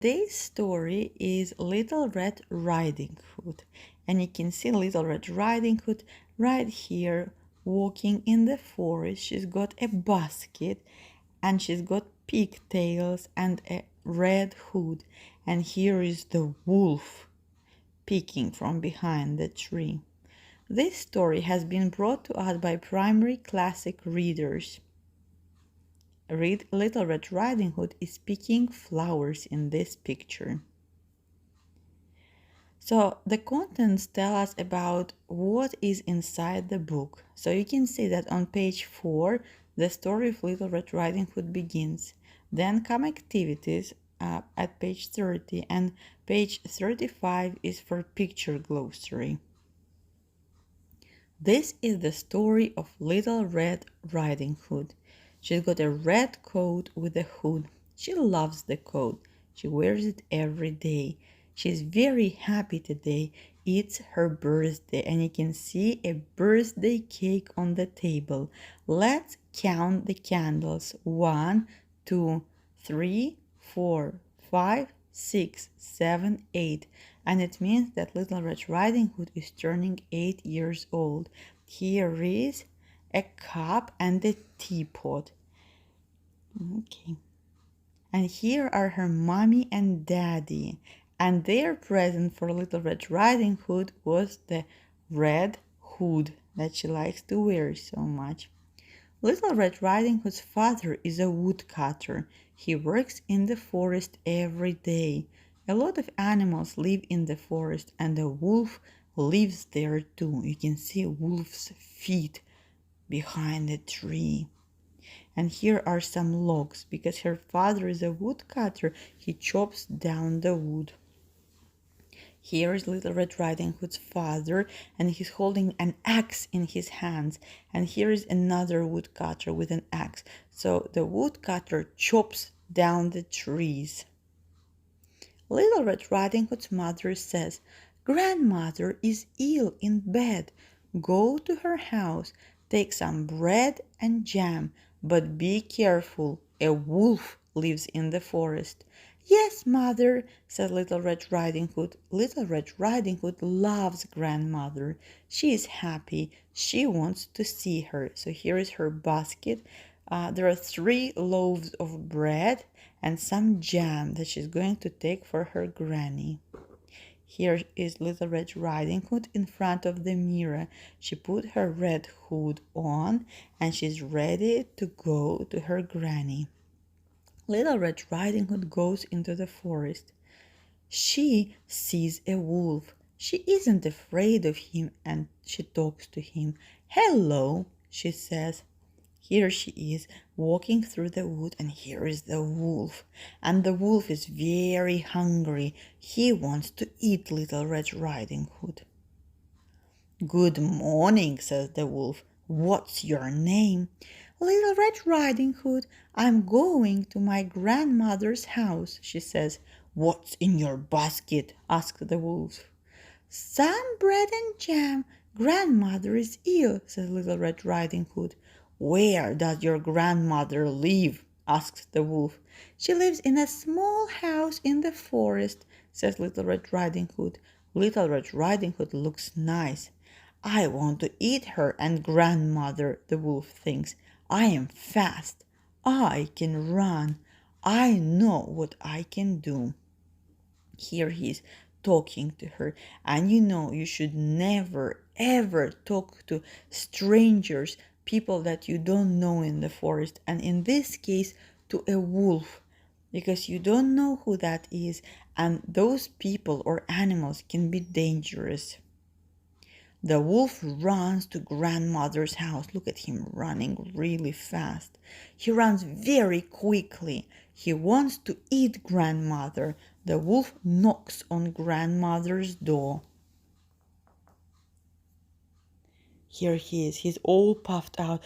Today's story is Little Red Riding Hood, and you can see Little Red Riding Hood right here walking in the forest. She's got a basket and she's got pigtails and a red hood, and here is the wolf peeking from behind the tree. This story has been brought to us by primary classic readers. Little Red Riding Hood is picking flowers in this picture. So the contents tell us about what is inside the book. So you can see that on page 4, the story of Little Red Riding Hood begins. Then come activities at page 30, and page 35 is for picture glossary. This is the story of Little Red Riding Hood. She's got a red coat with a hood. She loves the coat. She wears it every day. She's very happy today. It's her birthday, and you can see a birthday cake on the table. Let's count the candles. 1, 2, 3, 4, 5, 6, 7, 8. And it means that Little Red Riding Hood is turning 8 years old. Here is a cup and a teapot. Okay. And here are her mommy and daddy. And their present for Little Red Riding Hood was the red hood that she likes to wear so much. Little Red Riding Hood's father is a woodcutter. He works in the forest every day. A lot of animals live in the forest, and the wolf lives there too. You can see wolf's feet behind the tree. And here are some logs. Because her father is a woodcutter, he chops down the wood. Here is Little Red Riding Hood's father, and he's holding an axe in his hands. And here is another woodcutter with an axe. So the woodcutter chops down the trees. Little Red Riding Hood's mother says, "Grandmother is ill in bed. Go to her house, take some bread and jam, but be careful. A wolf lives in the forest." "Yes, mother," said Little Red Riding Hood. Little Red Riding Hood loves grandmother. She is happy. She wants to see her. So here is her basket. There are 3 loaves of bread and some jam that she's going to take for her granny. Here is Little Red Riding Hood in front of the mirror. She put her red hood on and she's ready to go to her granny. Little Red Riding Hood goes into the forest. She sees a wolf. She isn't afraid of him and she talks to him. "Hello," she says. Here she is walking through the wood, and here is the wolf. And the wolf is very hungry. He wants to eat Little Red Riding Hood. "Good morning," says the wolf. "What's your name?" "Little Red Riding Hood. I'm going to my grandmother's house," she says. "What's in your basket?" asked the wolf. "Some bread and jam. Grandmother is ill," says Little Red Riding Hood. "Where does your grandmother live?" asks the wolf. "She lives in a small house in the forest," says Little Red Riding Hood. Little Red Riding Hood looks nice. "I want to eat her and grandmother," the wolf thinks. "I am fast. I can run. I know what I can do." Here he is talking to her. And you should never ever talk to strangers, people that you don't know in the forest, and in this case to a wolf, because you don't know who that is, and those people or animals can be dangerous. The wolf runs to grandmother's house. Look at him running really fast. He runs very quickly. He wants to eat grandmother. The wolf knocks on grandmother's door. Here he is. He's all puffed out.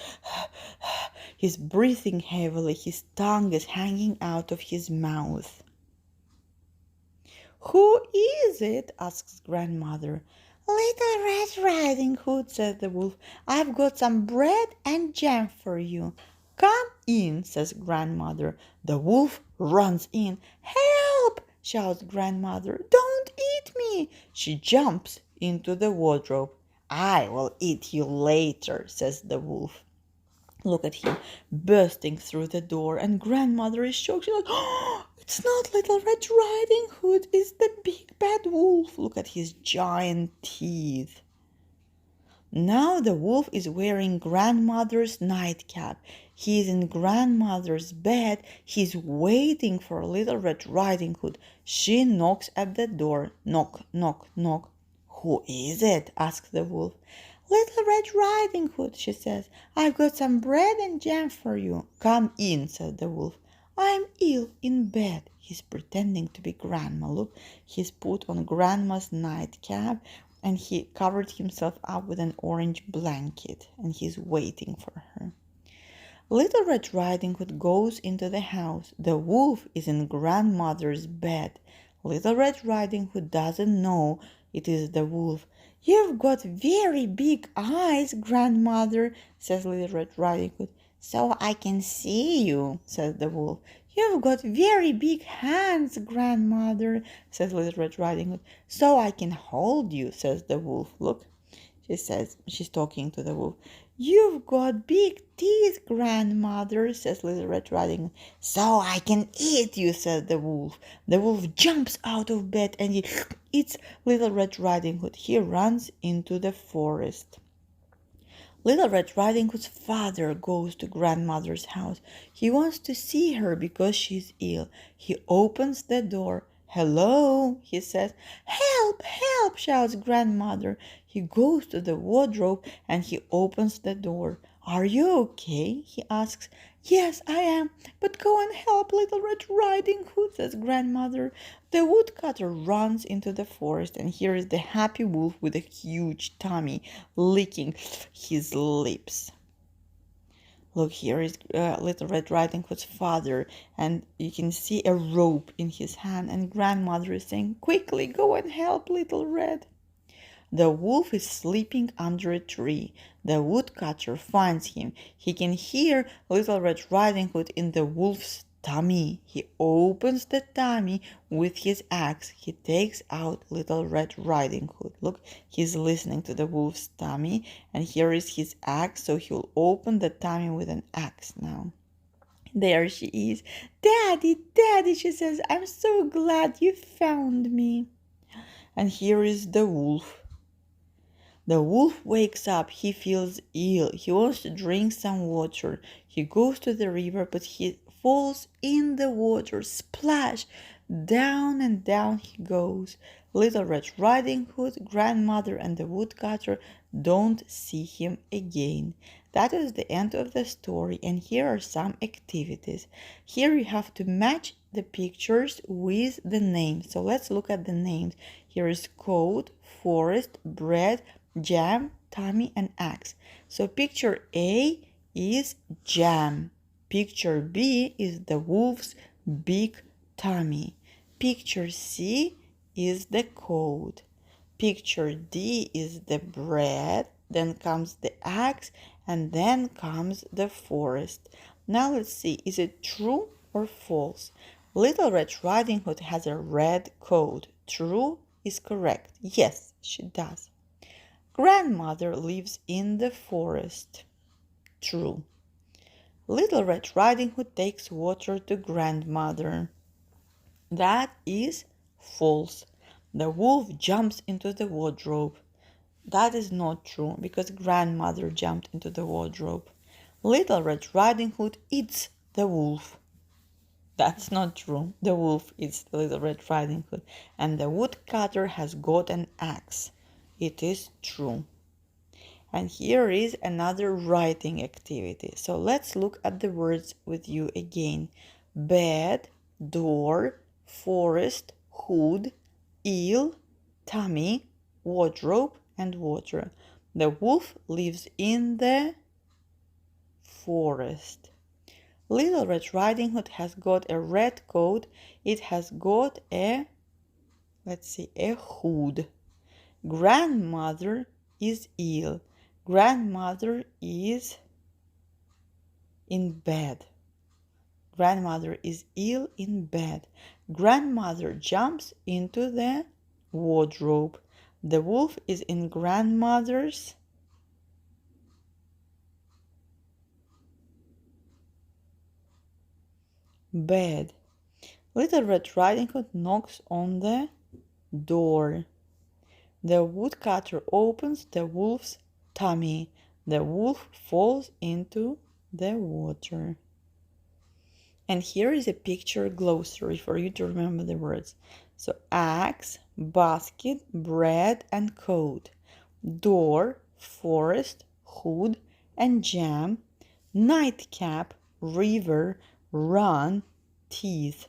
He's breathing heavily. His tongue is hanging out of his mouth. "Who is it?" asks grandmother. "Little Red Riding Hood," said the wolf. "I've got some bread and jam for you." "Come in," says grandmother. The wolf runs in. "Help! shouts Grandmother. Don't eat me! She jumps into the wardrobe. I will eat you later, says the wolf. Look at him bursting through the door, and Grandmother is shocked. She's like, oh, it's not Little Red Riding Hood, it's the big bad wolf. Look at his giant teeth. Now the wolf is wearing Grandmother's nightcap. He is in Grandmother's bed. He's waiting for Little Red Riding Hood. She knocks at the door. Knock, knock, knock. Who is it? asks the wolf. Little Red Riding Hood, she says. I've got some bread and jam for you. Come in, said the wolf. I'm ill in bed. He's pretending to be Grandma. Look, he's put on Grandma's nightcap and he covered himself up with an orange blanket and he's waiting for her. Little Red Riding Hood goes into the house. The wolf is in Grandmother's bed. Little Red Riding Hood doesn't know it is the wolf. You've got very big eyes, Grandmother, says Little Red Riding Hood. So I can see you, says the wolf. You've got very big hands, Grandmother, says Little Red Riding Hood. So I can hold you, says the wolf. Look, she says, she's talking to the wolf. You've got big teeth, Grandmother, says Little Red Riding Hood. So I can eat you, says the wolf. The wolf jumps out of bed and he eats Little Red Riding Hood. He runs into the forest. Little Red Riding Hood's father goes to Grandmother's house. He wants to see her because she's ill. He opens the door. Hello, he says. Help, help, shouts Grandmother. He goes to the wardrobe and he opens the door. Are you okay? He asks. Yes, I am, but go and help Little Red Riding Hood, says Grandmother. The woodcutter runs into the forest, and here is the happy wolf with a huge tummy, licking his lips. Look, here is Little Red Riding Hood's father, and you can see a rope in his hand, and Grandmother is saying, quickly, go and help Little Red. The wolf is sleeping under a tree. The woodcutter finds him. He can hear Little Red Riding Hood in the wolf's tummy. He opens the tummy with his axe. He takes out Little Red Riding Hood. Look, he's listening to the wolf's tummy, and here is his axe, so he'll open the tummy with an axe now. There she is. Daddy, Daddy, she says, I'm so glad you found me. And here is the wolf. The wolf wakes up. He feels ill. He wants to drink some water. He goes to the river, but he falls in the water. Splash! Down and down he goes. Little Red Riding Hood, Grandmother, and the woodcutter don't see him again. That is the end of the story, and here are some activities. Here you have to match the pictures with the names. So let's look at the names. Here is coat, forest, bread, jam, tummy, and axe. So picture A is jam. Picture B is the wolf's big tummy. Picture C is the coat. Picture D is the bread. Then comes the axe, and then comes the forest. Now let's see, is it true or false? Little Red Riding Hood has a red coat. True is correct. Yes, she does. Grandmother lives in the forest. True. Little Red Riding Hood takes water to Grandmother. That is false. The wolf jumps into the wardrobe. That is not true because Grandmother jumped into the wardrobe. Little Red Riding Hood eats the wolf. That's not true. The wolf eats Little Red Riding Hood. And the woodcutter has got an axe. It is true. And here is another writing activity. So let's look at the words with you again. Bed, door, forest, hood, eel, tummy, wardrobe, and water. The wolf lives in the forest. Little Red Riding Hood has got a red coat. It has got a hood. Grandmother is ill. Grandmother is in bed. Grandmother is ill in bed. Grandmother jumps into the wardrobe. The wolf is in grandmother's bed. Little Red Riding Hood knocks on the door. The woodcutter opens the wolf's tummy. The wolf falls into the water. And here is a picture glossary for you to remember the words. So axe, basket, bread and coat, door, forest, hood and jam, nightcap, river, run, teeth,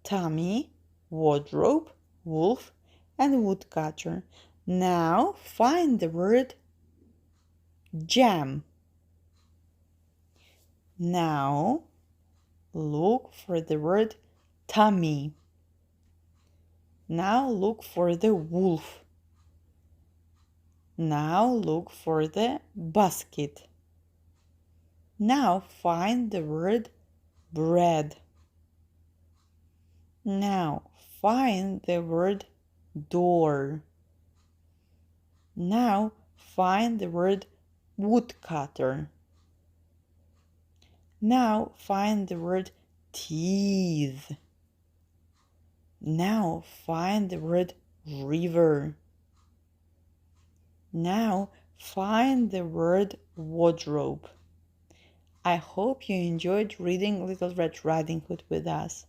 tummy, wardrobe, wolf and woodcutter. Now find the word jam. Now look for the word tummy. Now look for the wolf. Now look for the basket. Now find the word bread. Now find the word door. Now find the word woodcutter. Now find the word teeth. Now find the word river. Now find the word wardrobe. I hope you enjoyed reading Little Red Riding Hood with us.